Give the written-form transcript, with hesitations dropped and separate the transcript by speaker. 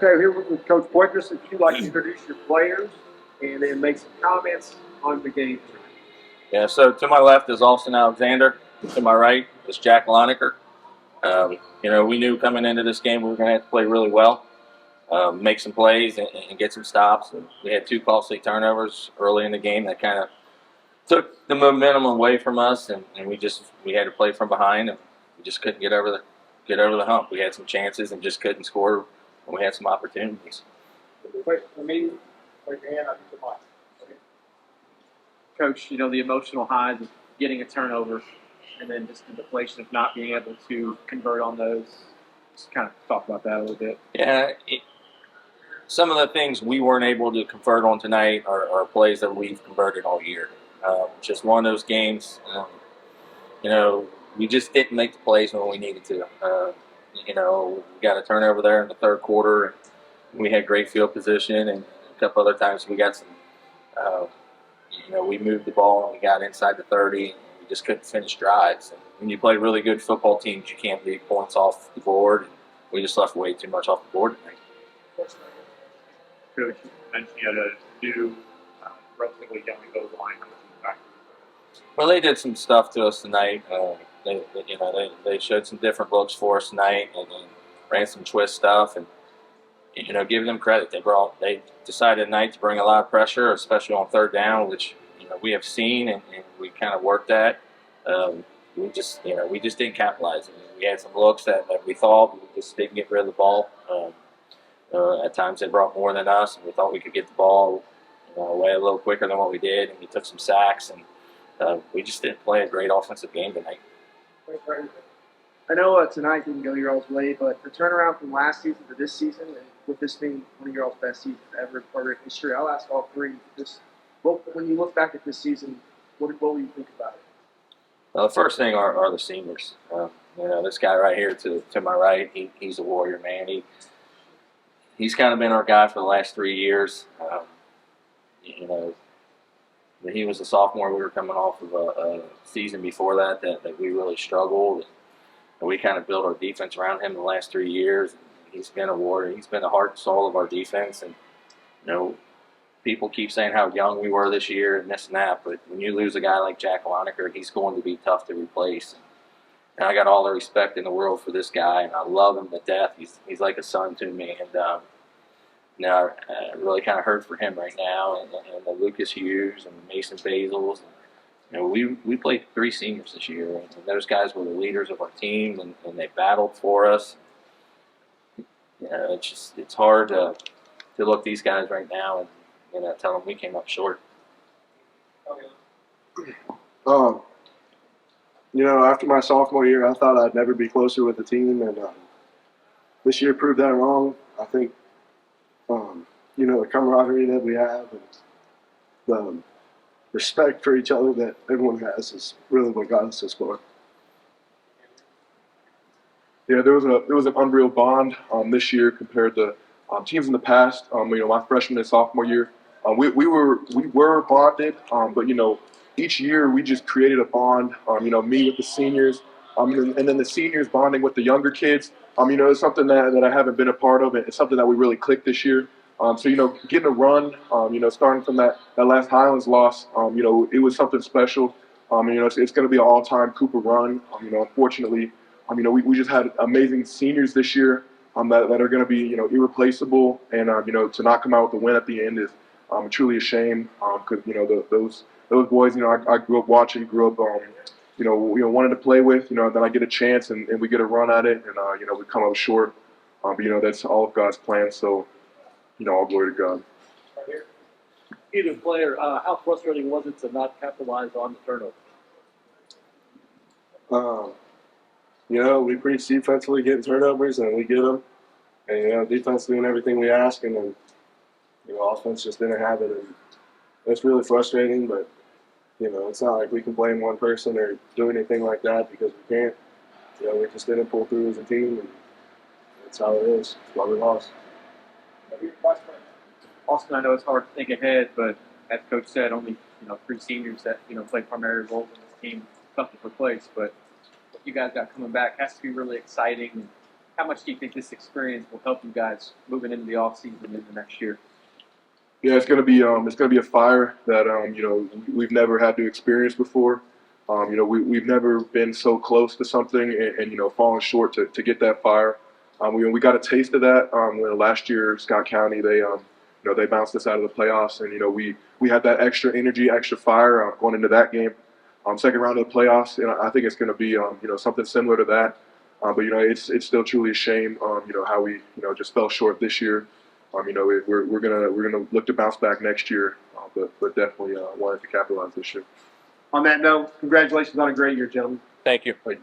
Speaker 1: Okay, here with Coach Boykers. If you'd like to introduce your players and then make some comments on the game tonight.
Speaker 2: Yeah, so to my left is Austin Alexander. To my right is Jack Lonecker. We knew coming into this game we were going to have to play really well, make some plays, and get some stops. And we had 2 costly turnovers early in the game that kind of took the momentum away from us, and we had to play from behind, and we just couldn't get over the hump. We had some chances and just couldn't score, and we had some opportunities.
Speaker 1: Wait for me. Wait your hand. I'll get the mic. Okay.
Speaker 3: Coach, the emotional highs of getting a turnover and then just the deflation of not being able to convert on those. Just kind of talk about that a little bit.
Speaker 2: Yeah, some of the things we weren't able to convert on tonight are plays that we've converted all year. Just one of those games, we just didn't make the plays when we needed to. We got a turnover there in the third quarter, and we had great field position, and a couple other times we got some, we moved the ball and we got inside the 30, and we just couldn't finish drives. And when you play really good football teams, you can't leave points off the board, and we just left way too much off the board tonight.
Speaker 4: Coach, you mentioned you had a new, relatively young goal line. How much impact?
Speaker 2: Well, they did some stuff to us tonight. They showed some different looks for us tonight, and ran some twist stuff, and give them credit. They decided tonight to bring a lot of pressure, especially on third down, which we have seen and we kind of worked at. We just didn't capitalize. We had some looks that we thought, we just didn't get rid of the ball. At times they brought more than us, and we thought we could get the ball away a little quicker than what we did, and we took some sacks, and we just didn't play a great offensive game tonight.
Speaker 1: I know tonight didn't go your all's way, but the turnaround from last season to this season, and with this being one of your all's best seasons ever in program history, I'll ask all three. When you look back at this season, what will you think about it?
Speaker 2: The first thing are the seniors. This guy right here to my right, he's a warrior, man. He's kind of been our guy for the last 3 years. He was a sophomore. We were coming off of a season before that we really struggled. And we kind of built our defense around him the last 3 years. He's been a warrior. He's been the heart and soul of our defense. And, people keep saying how young we were this year and this and that, but when you lose a guy like Jack Lonecker, he's going to be tough to replace. And I got all the respect in the world for this guy, and I love him to death. He's like a son to me, and I really kind of hurt for him right now, and the Lucas Hughes and Mason Basils. We played 3 seniors this year, and those guys were the leaders of our team, and they battled for us. It's hard to look these guys right now and tell them we came up short.
Speaker 5: After my sophomore year, I thought I'd never be closer with the team, and this year proved that wrong. I think, the camaraderie that we have and the respect for each other that everyone has is really what got us this far.
Speaker 6: Yeah, there was an unreal bond this year compared to teams in the past. My freshman and sophomore year, we were bonded, but each year we just created a bond. Me with the seniors, and then the seniors bonding with the younger kids. It's something that I haven't been a part of. It's something that we really clicked this year. Getting a run, starting from that last Highlands loss, it was something special. It's going to be an all-time Cooper run. Unfortunately, we just had amazing seniors this year that are going to be irreplaceable, and to not come out with a win at the end is truly a shame because those boys I grew up watching, wanted to play with. Then I get a chance and we get a run at it, and we come up short. That's all of God's plan. So all glory to God.
Speaker 3: Right here. Either player, how frustrating was it to not capitalize on the turnover?
Speaker 5: We preach defensively getting turnovers, and we get them. And, defense doing everything we ask, and then, offense just didn't have it. And it's really frustrating, but, it's not like we can blame one person or do anything like that because we can't. We just didn't pull through as a team, and that's how it is. That's why we lost.
Speaker 3: Austin, I know it's hard to think ahead, but as Coach said, only 3 seniors that play primary roles in this team, tough to replace. But what you guys got coming back has to be really exciting. And how much do you think this experience will help you guys moving into the off season into next year?
Speaker 6: Yeah, it's gonna be a fire that we've never had to experience before. We've never been so close to something and fallen short to get that fire. We got a taste of that when last year Scott County they bounced us out of the playoffs, and we had that extra energy, extra fire going into that game. Second round of the playoffs, I think it's going to be something similar to that. But it's still truly a shame how we just fell short this year. We're gonna look to bounce back next year, but definitely wanted to capitalize this year.
Speaker 1: On that note, congratulations on a great year, gentlemen.
Speaker 2: Thank you.
Speaker 6: Like,